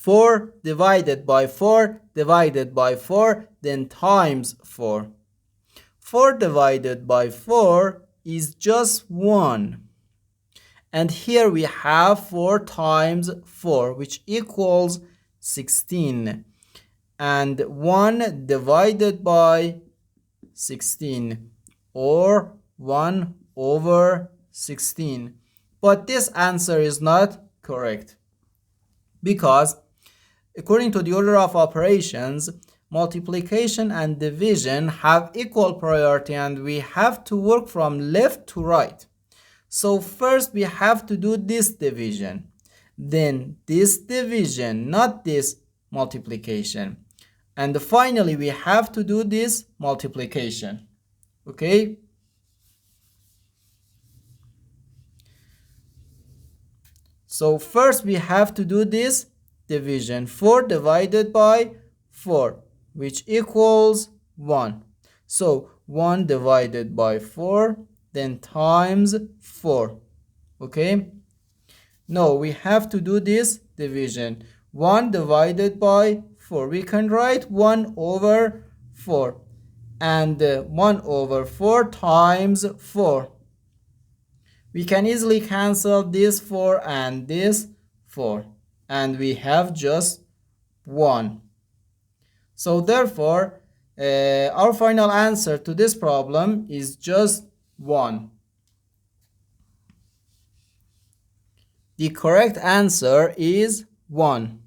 4 divided by 4 divided by 4, then times 4. 4 divided by 4 is just 1. And here we have 4 times 4, which equals 16. And 1 divided by 16, or 1 over 16. But this answer is not correct, because according to the order of operations, multiplication and division have equal priority, and we have to work from left to right. So first we have to do this division, then this division, not this multiplication, and finally we have to do this multiplication. Okay? So first we have to do this division, 4 divided by 4, which equals 1. So 1 divided by 4, then times 4. Okay? No, we have to do this division. 1 divided by 4. We can write 1 over 4. And 1 over 4 times 4. We can easily cancel this 4 and this 4. And we have just 1. So therefore, our final answer to this problem is just 1. The correct answer is 1.